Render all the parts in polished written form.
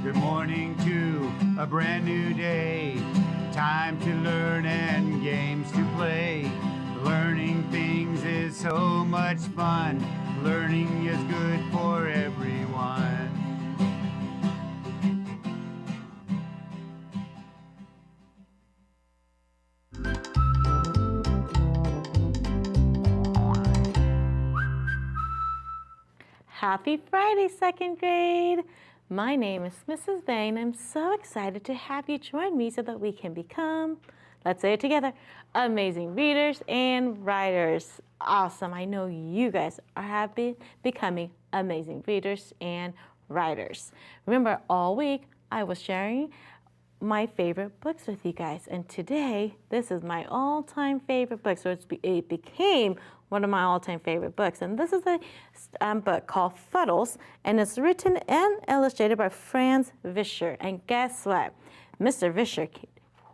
Good morning to a brand new day. Time to learn and games to play. Learning things is so much fun. Learning is good for everyone. Happy Friday, second grade. My name is Mrs. Bain. I'm so excited to have you join me so that we can become, let's say it together, amazing readers and writers. Awesome. I know you guys are becoming amazing readers and writers. Remember, all week I was sharing my favorite books with you guys, and today this is my all-time favorite book. So it became one of my all-time favorite books, and this is a book called Fuddles, and it's written and illustrated by Franz Vischer. And guess what? Mr. Vischer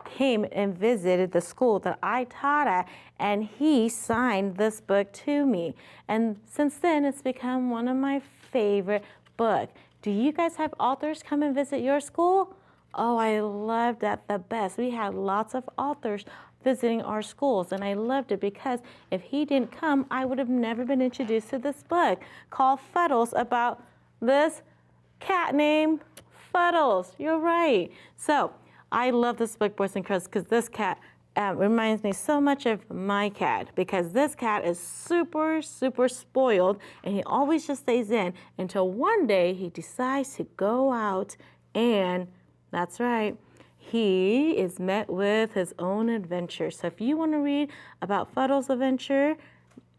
came and visited the school that I taught at, and he signed this book to me. And since then, it's become one of my favorite books. Do you guys have authors come and visit your school? Oh, I loved that the best. We had lots of authors visiting our schools, and I loved it because if he didn't come, I would have never been introduced to this book called Fuddles about this cat named Fuddles. You're right. So I love this book, boys and girls, because this cat reminds me so much of my cat, because this cat is super, super spoiled, and he always just stays in until one day he decides to go out and that's right. He is met with his own adventure. So if you want to read about Fuddles' adventure,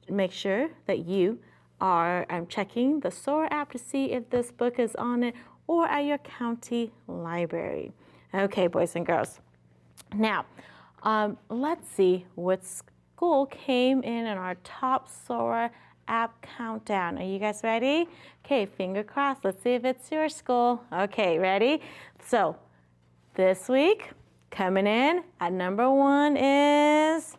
make sure that you are checking the Sora app to see if this book is on it or at your county library. Okay, boys and girls. Now, let's see what school came in our top Sora app countdown. Are you guys ready? Okay, finger crossed. Let's see if it's your school. Okay, ready? So this week, coming in at number 1 is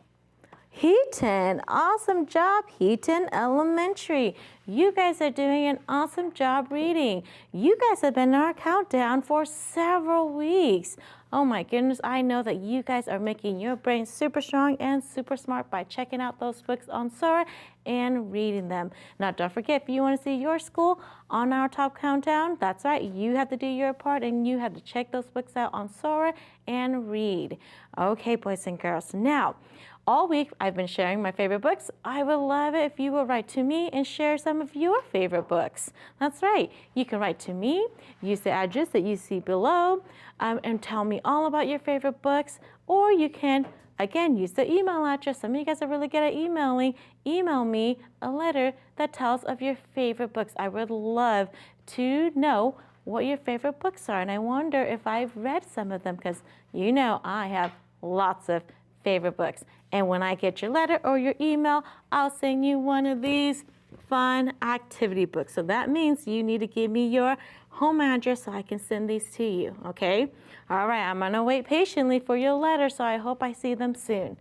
Heaton. Awesome job, Heaton Elementary. You guys are doing an awesome job reading. You guys have been in our countdown for several weeks. Oh my goodness, I know that you guys are making your brain super strong and super smart by checking out those books on Sora and reading them. Now, don't forget, if you want to see your school on our top countdown, that's right, you have to do your part and you have to check those books out on Sora and read. Okay, boys and girls. Now, all week, I've been sharing my favorite books. I would love it if you will write to me and share some of your favorite books. That's right. You can write to me, use the address that you see below, and tell me all about your favorite books. Or you can, again, use the email address. Some of you guys are really good at emailing. Email me a letter that tells of your favorite books. I would love to know what your favorite books are. And I wonder if I've read some of them, because you know I have lots of favorite books. And when I get your letter or your email, I'll send you one of these fun activity books. So that means you need to give me your home address so I can send these to you, okay? All right, I'm gonna wait patiently for your letter, so I hope I see them soon.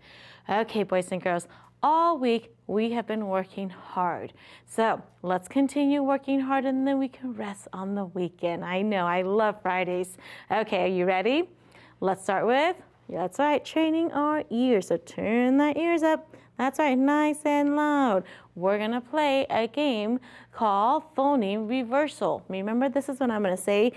Okay, boys and girls, all week we have been working hard. So let's continue working hard and then we can rest on the weekend. I know, I love Fridays. Okay, are you ready? Let's start with, that's right, training our ears. So turn the ears up. That's right, nice and loud. We're gonna play a game called phoneme reversal. Remember, this is when I'm gonna say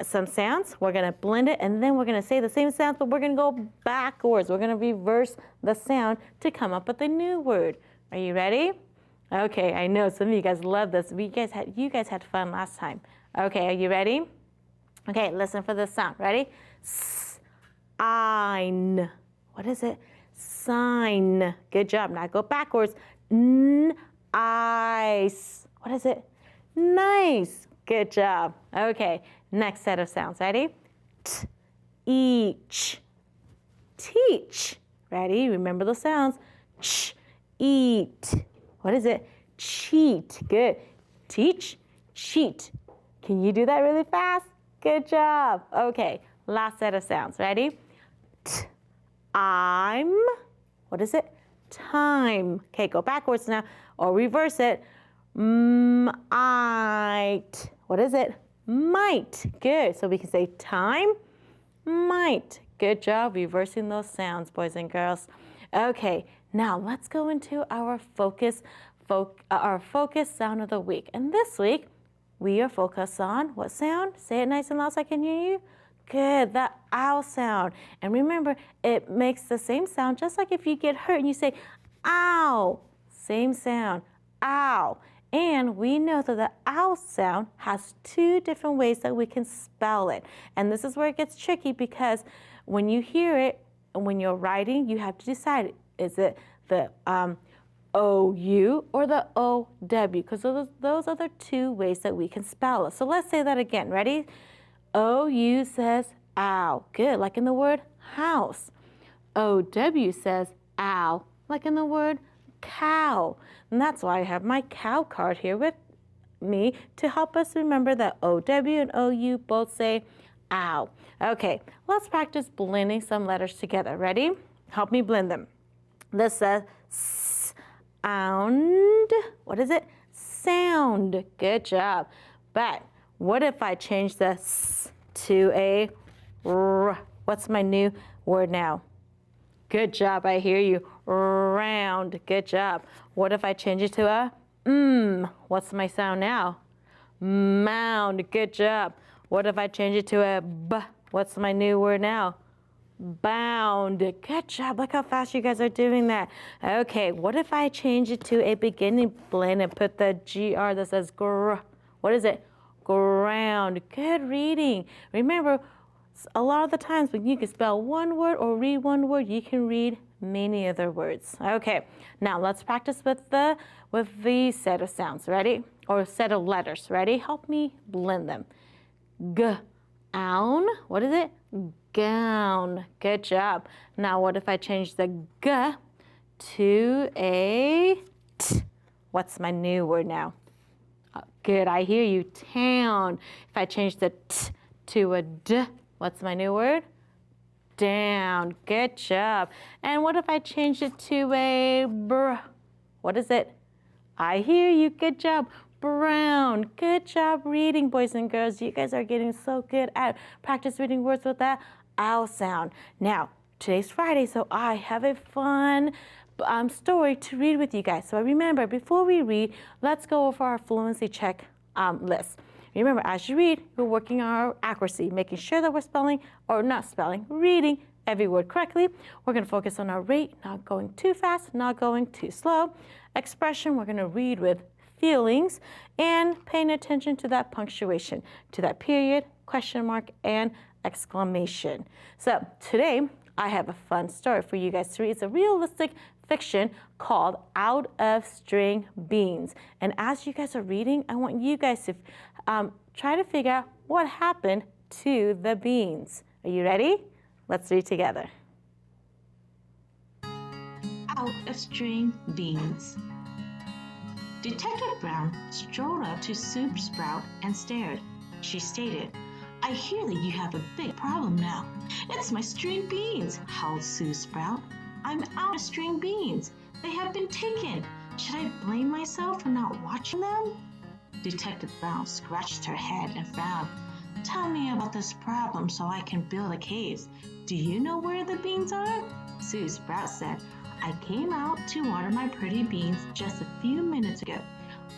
some sounds, we're gonna blend it, and then we're gonna say the same sounds, but we're gonna go backwards. We're gonna reverse the sound to come up with a new word. Are you ready? Okay, I know some of you guys love this. You guys had fun last time. Okay, are you ready? Okay, listen for this sound. Ready? Sign. What is it? Sign. Good job. Now go backwards. Ice. What is it? Nice. Good job. Okay, next set of sounds. Ready? Each. Teach. Ready? Remember the sounds. Eat. What is it? Cheat. Good. Teach, cheat. Can you do that really fast? Good job. Okay, last set of sounds. Ready? I'm, what is it? Time. Okay, go backwards now or reverse it. Might. What is it? might. Good. So we can say time, might. Good job reversing those sounds, boys and girls. Okay, now let's go into our focus sound of the week. And this week, we are focused on what sound? Say it nice and loud so I can hear you. Good, the ow sound. And remember, it makes the same sound just like if you get hurt and you say, ow. Same sound, ow. And we know that the ow sound has two different ways that we can spell it. And this is where it gets tricky because when you hear it, and when you're writing, you have to decide, is it the O-U or the O-W? Because those are the two ways that we can spell it. So let's say that again. Ready? O-U says ow. Good, like in the word house. O-W says ow, like in the word cow. And that's why I have my cow card here with me to help us remember that O-W and O-U both say ow. Okay, let's practice blending some letters together. Ready? Help me blend them. This says sound. What is it? Sound. Good job. But what if I change the s to a r? What's my new word now? Good job. I hear you. Round. Good job. What if I change it to a What's my sound now? Mound. Good job. What if I change it to a b? What's my new word now? Bound. Good job. Look how fast you guys are doing that. Okay, what if I change it to a beginning blend and put the GR that says gr? What is it? Ground. Good reading. Remember, a lot of the times when you can spell one word or read one word, you can read many other words. Okay, now let's practice with the set of sounds. Ready? Or set of letters. Ready? Help me blend them. Gown. What is it? Gown. Good job. Now what if I change the g to a t? What's my new word now? Good, I hear you. Town. If I change the t to a d, what's my new word? Down. Good job. And what if I change it to a br? What is it? I hear you. Good job. Brown. Good job reading, boys and girls. You guys are getting so good at practice reading words with that ow sound. Now, today's Friday, so I have a fun story to read with you guys. So remember, before we read, let's go over our fluency check list. Remember, as you read, we're working on our accuracy, making sure that we're spelling, or not spelling, reading every word correctly. We're going to focus on our rate, not going too fast, not going too slow. Expression, we're going to read with feelings, and paying attention to that punctuation, to that period, question mark, and exclamation. So today, I have a fun story for you guys to read. It's a realistic fiction called Out of String Beans. And as you guys are reading, I want you guys to try to figure out what happened to the beans. Are you ready? Let's read together. Out of String Beans. Detective Brown strolled up to Soup Sprout and stared. She stated, "I hear that you have a big problem now." "It's my string beans," howled Soup Sprout. "I'm out of string beans. They have been taken. Should I blame myself for not watching them?" Detective Brown scratched her head and frowned. "Tell me about this problem so I can build a case. Do you know where the beans are?" Soup Sprout said, "I came out to water my pretty beans just a few minutes ago.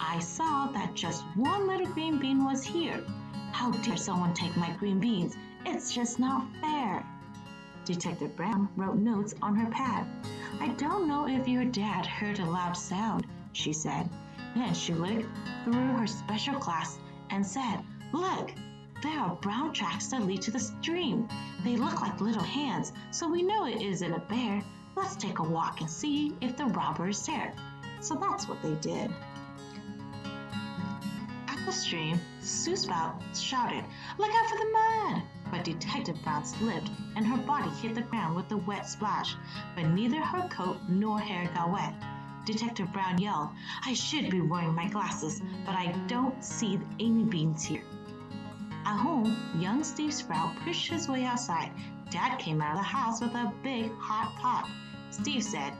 I saw that just one little green bean was here. How dare someone take my green beans? It's just not fair." Detective Brown wrote notes on her pad. "I don't know if your dad heard a loud sound," she said. Then she looked through her special glass and said, "Look, there are brown tracks that lead to the stream. They look like little hands, so we know it isn't a bear. Let's take a walk and see if the robber is there." So that's what they did. At the stream, Soup Sprout shouted, "Look out for the mud!" But Detective Brown slipped and her body hit the ground with a wet splash, but neither her coat nor hair got wet. Detective Brown yelled, "I should be wearing my glasses, but I don't see any beans here." At home, young Steve Sprout pushed his way outside. Dad came out of the house with a big hot pot. Steve said,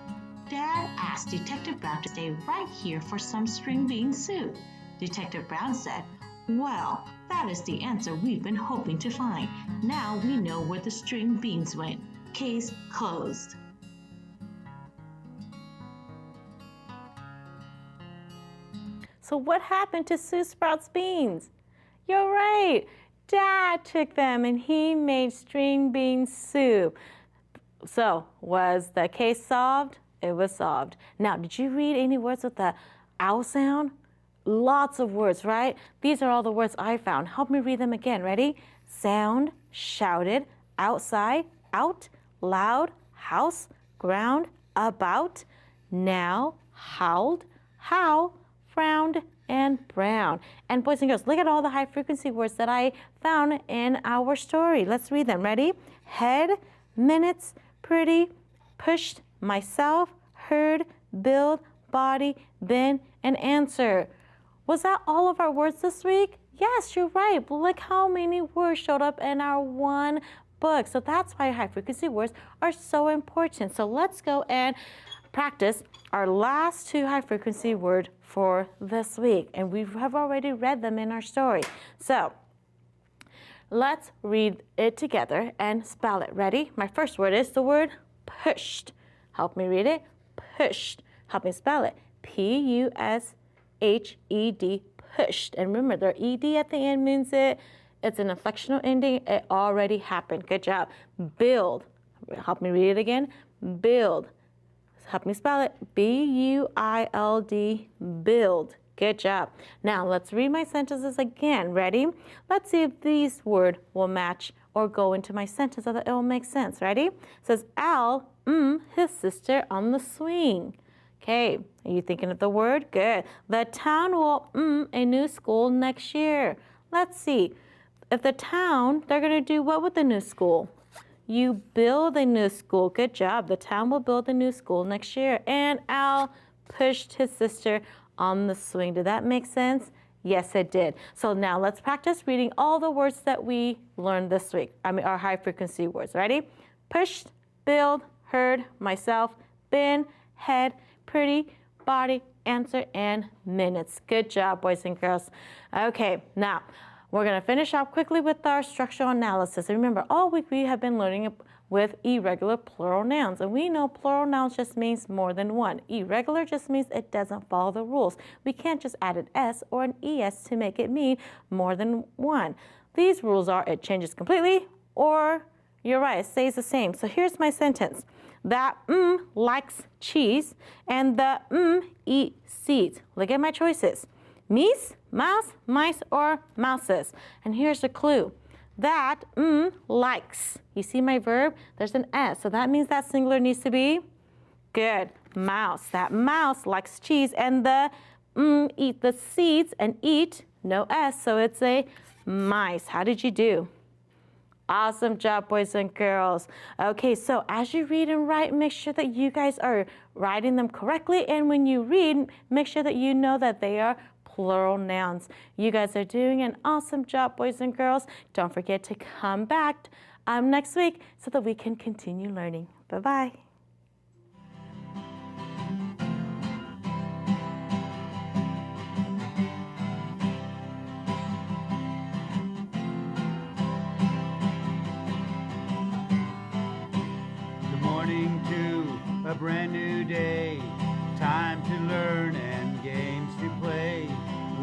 "Dad asked Detective Brown to stay right here for some string bean soup." Detective Brown said, Well, that is the answer we've been hoping to find. Now we know where the string beans went. Case closed. So what happened to Sue Sprout's beans? You're right. Dad took them and he made string bean soup. So was the case solved? It was solved. Now, did you read any words with the ow sound? Lots of words, right? These are all the words I found. Help me read them again. Ready? Sound, shouted, outside, out, loud, house, ground, about, now, howled, how, frowned, and brown. And boys and girls, look at all the high frequency words that I found in our story. Let's read them. Ready? Head, minutes, pretty, pushed, myself, heard, build, body, been, and answer. Was that all of our words this week? Yes, you're right. But look how many words showed up in our one book. So that's why high frequency words are so important. So let's go and practice our last two high frequency words for this week. And we have already read them in our story. So let's read it together and spell it. Ready? My first word is the word pushed. Help me read it. Pushed. Help me spell it. P-U-S-H-E-D. Pushed. And remember, the ed at the end means it's an inflectional ending. It already happened. Good job. Build. Help me read it again. Build. Help me spell it. B-U-I-L-D. Build. Good job. Now let's read my sentences again. Ready? Let's see if these words will match or go into my sentence so that it will make sense. Ready? It says Al, his sister on the swing. Okay, are you thinking of the word? Good. The town will a new school next year. Let's see. If the town, they're going to do what with the new school? You build a new school. Good job. The town will build a new school next year. And Al pushed his sister on the swing. Did that make sense? Yes, it did. So now let's practice reading all the words that we learned this week. Our high frequency words. Ready? Pushed, build, heard, myself, been, head, pretty, body, answer, and minutes. Good job, boys and girls. Okay, now we're going to finish up quickly with our structural analysis. And remember, all week we have been learning with irregular plural nouns. And we know plural nouns just means more than one. Irregular just means it doesn't follow the rules. We can't just add an S or an ES to make it mean more than one. These rules are it changes completely or you're right, it stays the same. So here's my sentence. That likes cheese and the eat seeds. Look at my choices. Meese, mouse, mice, or mouses. And here's the clue. That likes. You see my verb? There's an S, so that means that singular needs to be good. Mouse. That mouse likes cheese and the eat the seeds and eat, no S, so it's a mice. How did you do? Awesome job, boys and girls. Okay, so as you read and write, make sure that you guys are writing them correctly. And when you read, make sure that you know that they are plural nouns. You guys are doing an awesome job, boys and girls. Don't forget to come back next week so that we can continue learning. Bye-bye. A brand new day, time to learn and games to play.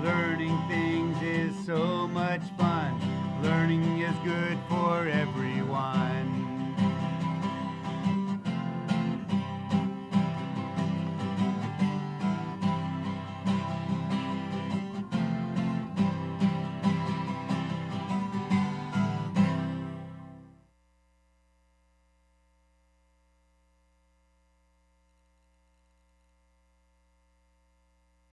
Learning things is so much fun. Learning is good for everyone.